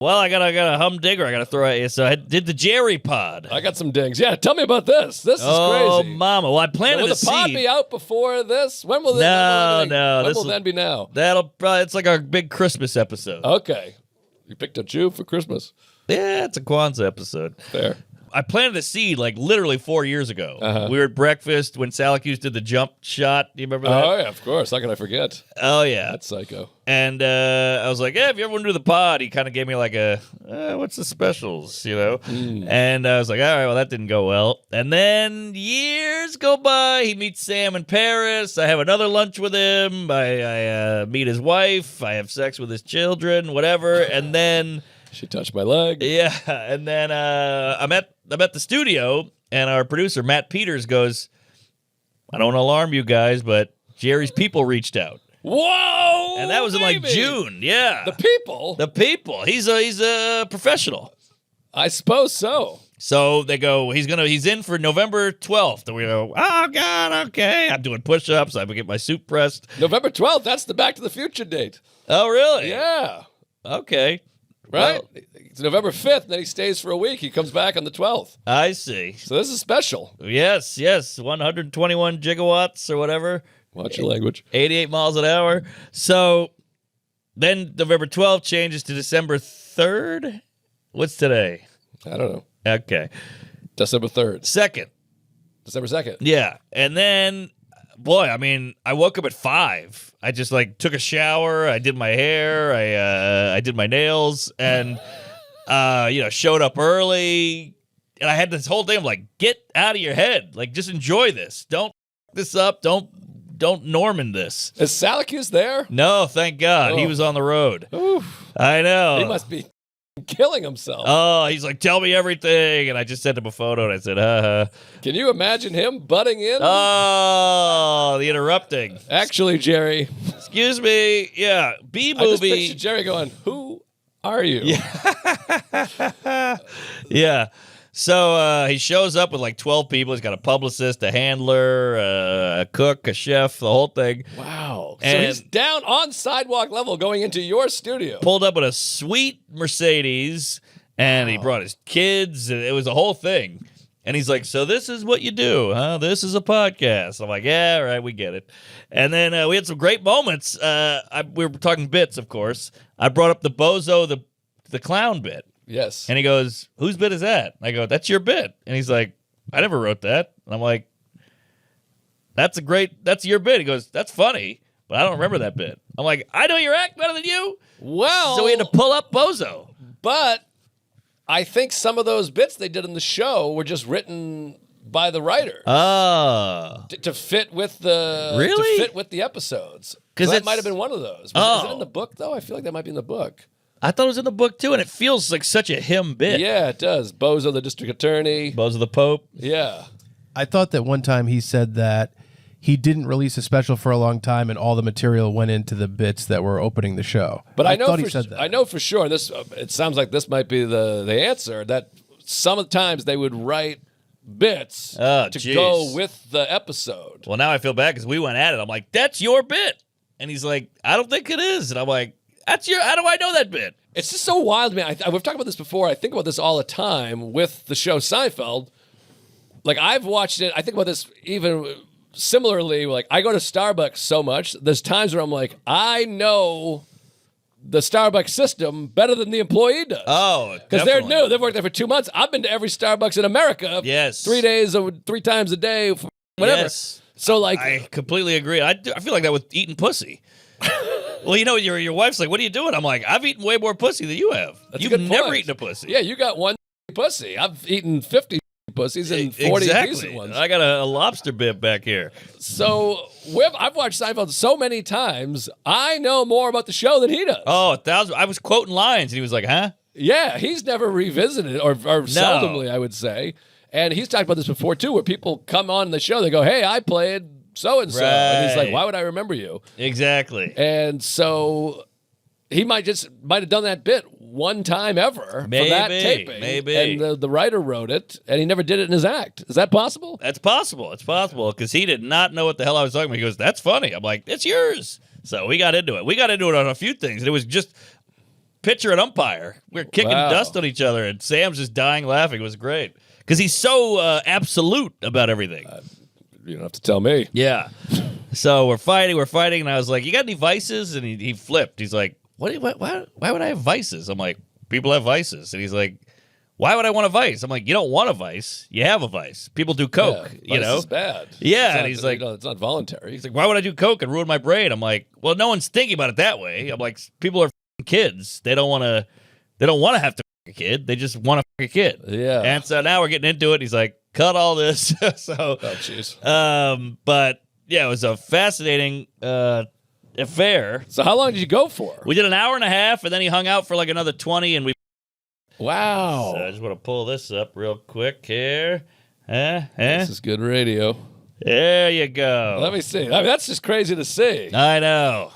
Well, I got a humdinger I got to throw at you. So I did the Jerry pod. I got some dings. Yeah, tell me about this. This is crazy. Oh, mama. Well, I planted will a the pod seed. be out before this? When will this? No. When will then be now? That'll probably, it's like our big Christmas episode. Okay. You picked a Jew for Christmas. Yeah, it's a Kwanzaa episode. Fair. I planted a seed like literally 4 years ago. Uh-huh. We were at breakfast when Salacuse did the jump shot. Do you remember that? Oh, yeah, of course. How can I forget? Oh, yeah. That's psycho. And I was like, if you ever want to do the pod, he kind of gave me like a, what's the specials, you know? And I was like, all right, well, that didn't go well. And then years go by. He meets Sam in Paris. I have another lunch with him. I meet his wife. I have sex with his children, whatever. And then... She touched my leg. Yeah. And then I'm at the studio, and our producer, Matt Peters, goes, I don't want to alarm you guys, but Jerry's people reached out. Whoa! And that was in like June. Yeah. The people? The people. He's a professional. I suppose so. So they go, he's in for November 12th. And we go, oh, God, okay. I'm doing push-ups. I get my suit pressed. November 12th, that's the Back to the Future date. Oh, really? Yeah. Okay. Right? Well, it's November 5th, and then he stays for a week. He comes back on the 12th. I see. So this is special. Yes. 121 gigawatts or whatever. Watch your language. 88 miles an hour. So then November 12th changes to December 3rd. What's today? I don't know. Okay. December 3rd. 2nd. December 2nd. Yeah. And then, boy, I mean, I woke up at 5. I just like took a shower. I did my hair. I did my nails and, showed up early. And I had this whole thing of like, get out of your head. Like, just enjoy this. Don't f- this up. Don't Norman this. Is Salacuse there? No, thank God. He was on the road. Oof. I know. He must be killing himself. Oh, he's like, tell me everything. And I just sent him a photo and I said, haha. Can you imagine him butting in? Oh, the interrupting. Actually, Jerry. Excuse me. Yeah. B I just movie. pictured Jerry going, who are you? Yeah. Yeah. So he shows up with like 12 people. He's got a publicist, a handler, a cook, a chef, the whole thing. Wow. So And he's down on sidewalk level going into your studio. pulled up with a sweet Mercedes, and he brought his kids. And it was a whole thing. And he's like, so this is what you do, huh? This is a podcast. I'm like, yeah, all right, we get it. And then we had some great moments. We were talking bits, of course. I brought up the Bozo, the clown bit. Yes. And he goes, whose bit is that? I go, that's your bit. And he's like, I never wrote that. And I'm like, that's your bit. He goes, that's funny, but I don't remember that bit. I'm like, I know your act better than you. Well. So we had to pull up Bozo. But I think some of those bits they did in the show were just written by the writer. Oh. To fit with the Really? to fit with the episodes. 'Cause So that it's- might have been one of those. Is it in the book though? I feel like that might be in the book. I thought it was in the book too, and it feels like such a him bit. Yeah, it does. Bozo the district attorney. Bozo the Pope. Yeah. I thought that one time he said that he didn't release a special for a long time, and all the material went into the bits that were opening the show. But I know thought for, he said that. I know for sure. This it sounds like this might be the answer. That some of the times they would write bits to go with the episode. Well, now I feel bad because we went at it. I'm like, that's your bit. And he's like, I don't think it is. And I'm like, how do I know that bit? It's just so wild, man. We've talked about this before. I think about this all the time with the show Seinfeld. Like, I've watched it. I think about this even similarly. Like, I go to Starbucks so much. There's times where I'm like, I know the Starbucks system better than the employee does. Oh, because they're new. They've worked there for 2 months. I've been to every Starbucks in America. Yes. 3 days, 3 times a day, whatever. Yes. So, like, I completely agree. I feel like that with eating pussy. Well, you know, your wife's like, what are you doing? I'm like, I've eaten way more pussy than you have. That's a You've good never point. eaten a pussy. Yeah, you got one pussy. I've eaten 50 pussies and 40 decent ones. I got a lobster bib back here. So I've watched Seinfeld so many times. I know more about the show than he does. Oh, 1,000. I was quoting lines, and he was like, huh? Yeah, he's never revisited it, or seldomly, I would say. And he's talked about this before, too, where people come on the show, they go, hey, I played so-and-so. And he's like, Right. why would I remember you? Exactly. And so he might have done that bit one time ever for that taping. Maybe. And the writer wrote it, and he never did it in his act. Is that possible? That's possible. It's possible because he did not know what the hell I was talking about. He goes, that's funny. I'm like, it's yours. So we got into it. We got into it on a few things. And it was just pitcher and umpire. We were kicking Wow. dust on each other, and Sam's just dying laughing. It was great because he's so absolute about everything. You don't have to tell me. Yeah. So we're fighting, and I was like, "You got any vices?" And he flipped. He's like, "Why would I have vices?" I'm like, "People have vices." And he's like, "Why would I want a vice?" I'm like, "You don't want a vice. You have a vice. People do coke. Yeah, you know, it's bad. Yeah, It's and not, he's like, it's not voluntary. he's like, "Why would I do coke and ruin my brain?" I'm like, "Well, no one's thinking about it that way." I'm like, "People are f***ing kids. They don't want to have to f*** a kid. They just want to f*** a kid." Yeah. And so now we're getting into it. He's like, "Cut all this." So, Oh, jeez. but yeah, it was a fascinating affair. So how long did you go for? We did an hour and a half, and then he hung out for like another 20, and we. Wow. So I just want to pull this up real quick here. This is good radio. There you go. Let me see. I mean, that's just crazy to see. I know.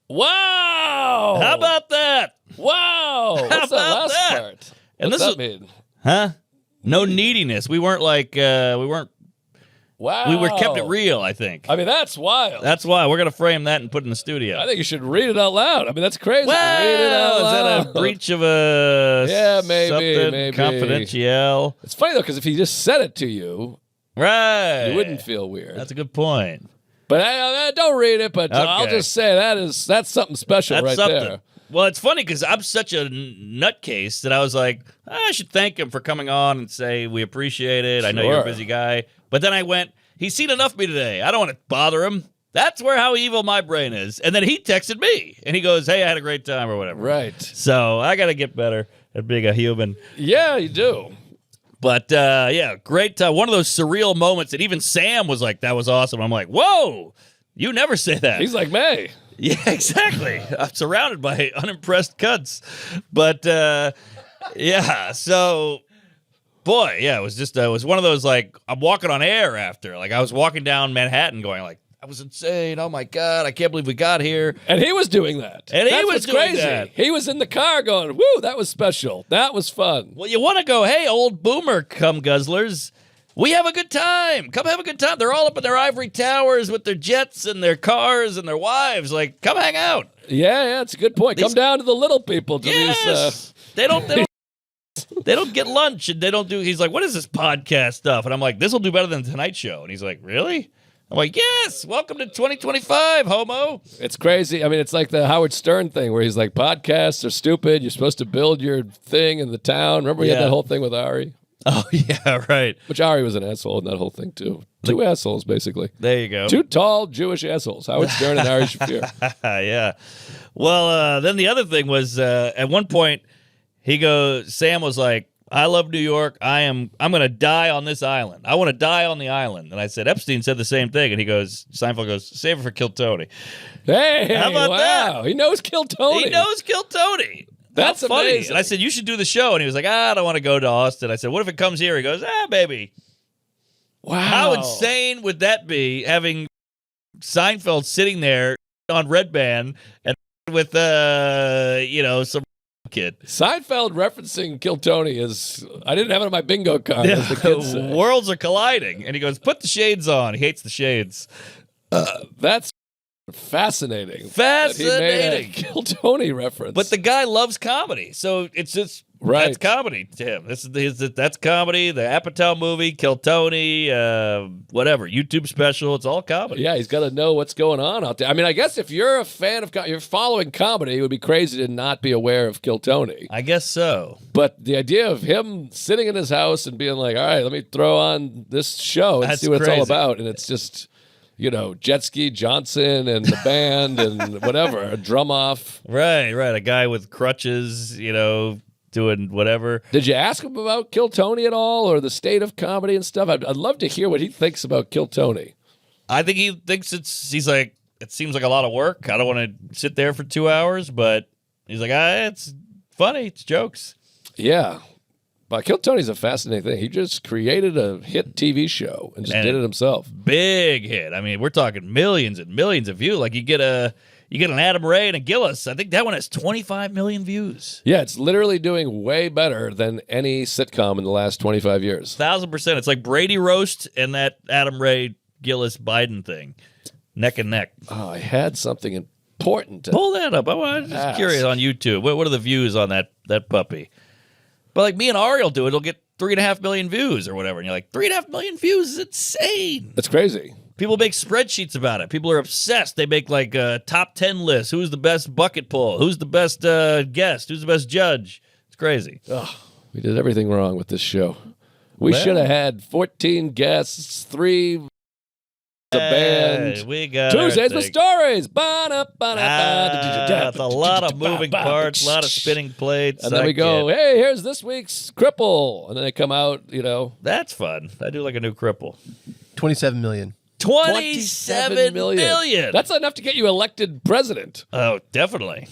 Wow. How about that? Wow. What's that about last that? part? And What's this that mean? Huh? No neediness. We weren't like Wow. we were kept it real, I think. I mean, that's wild. That's why we're gonna frame that and put it in the studio. I think you should read it out loud. I mean, that's crazy. Well, Read it out is loud. that a breach of a Yeah, maybe, something maybe. confidential? It's funny though, because if he just said it to you, Right. you wouldn't feel weird. That's a good point. But I don't read it. But I'll Okay. just say that's something special That's right something. there. Well, it's funny because I'm such a nutcase that I was like, I should thank him for coming on and say we appreciate it. I know you're a Sure. busy guy. But then I went, he's seen enough of me today. I don't want to bother him. That's where how evil my brain is. And then he texted me and he goes, hey, I had a great time or whatever. Right. So I got to get better at being a human. Yeah, you do. But yeah, great time. One of those surreal moments that even Sam was like, that was awesome. I'm like, whoa, you never say that. He's like May. Yeah, exactly. I'm surrounded by unimpressed cunts. But yeah, so boy, yeah, it was one of those like I'm walking on air after. Like I was walking down Manhattan going like, I was insane. Oh my God, I can't believe we got here. And he was doing that. And he That's was what's doing crazy. that. He was in the car going, woo, that was special. That was fun. Well, you want to go, hey, old boomer cum guzzlers. We have a good time. Come have a good time. They're all up in their ivory towers with their jets and their cars and their wives. Like, come hang out. Yeah, it's a good point. Come down to the little people. To Yes. They don't get lunch and they don't do. He's like, what is this podcast stuff? And I'm like, this will do better than the Tonight Show. And he's like, really? I'm like, yes. Welcome to 2025, homo. It's crazy. I mean, it's like the Howard Stern thing where he's like, podcasts are stupid. You're supposed to build your thing in the town. Remember we had Yeah. that whole thing with Ari? Oh yeah, right. Which Ari was an asshole in that whole thing too. Two assholes, basically. There you go. Two tall Jewish assholes. Howard Stern and Ari Shafir. Yeah. Well, then the other thing was at one point Sam was like, I love New York. I'm going to die on this island. I want to die on the island. And I said, Epstein said the same thing. And Seinfeld goes, save it for Kill Tony. Hey, How about wow. that? He knows Kill Tony. He knows Kill Tony. That's How funny. amazing. And I said, you should do the show. And he was like, I don't want to go to Austin. I said, what if it comes here? He goes, baby. Wow. How insane would that be having Seinfeld sitting there on Red Band and with, some kid? Seinfeld referencing Kill Tony is, I didn't have it on my bingo card, as the kids say. Worlds are colliding. And he goes, put the shades on. He hates the shades. That's fascinating. Fascinating. That he made a Kill Tony reference. But the guy loves comedy. So it's just, Right. that's comedy to him. That's comedy. The Apatow movie, Kill Tony, whatever, YouTube special. It's all comedy. yeah, he's got to know what's going on out there. I mean, I guess if you're a fan of, you're following comedy, it would be crazy to not be aware of Kill Tony. I guess so. But the idea of him sitting in his house and being like, all right, let me throw on this show and That's see what it's all crazy. about. And it's just, Jet Ski Johnson and the band and whatever, a drum off. Right. A guy with crutches, doing whatever. Did you ask him about Kill Tony at all or the state of comedy and stuff? I'd love to hear what he thinks about Kill Tony. I think he thinks he's like, it seems like a lot of work. I don't want to sit there for 2 hours, but he's like, it's funny. It's jokes. Yeah. But Kill Tony's a fascinating thing. He just created a hit TV show and just did it himself. Big hit. I mean, we're talking millions and millions of views. Like you get an Adam Ray and a Gillis. I think that one has 25 million views. Yeah, it's literally doing way better than any sitcom in the last 25 years. 1,000%. It's like Brady roast and that Adam Ray Gillis Biden thing, neck and neck. Oh, I had something in important. Pull that up. I'm just curious on YouTube. What are the views on that puppy? But like me and Ari will do it. It'll get 3.5 million views or whatever. And you're like, 3.5 million views is insane. That's crazy. People make spreadsheets about it. People are obsessed. They make like top 10 lists. Who's the best bucket pull? Who's the best guest? Who's the best judge? It's crazy. Oh, we did everything wrong with this show. We should have had 14 guests, 3 a band. We got Tuesdays with stories. That's a lot of moving parts, a lot of spinning plates. And then we go, hey, here's this week's cripple. And then they come out, That's fun. I do like a new cripple. 27 million. 27 million. That's enough to get you elected president. Oh, definitely.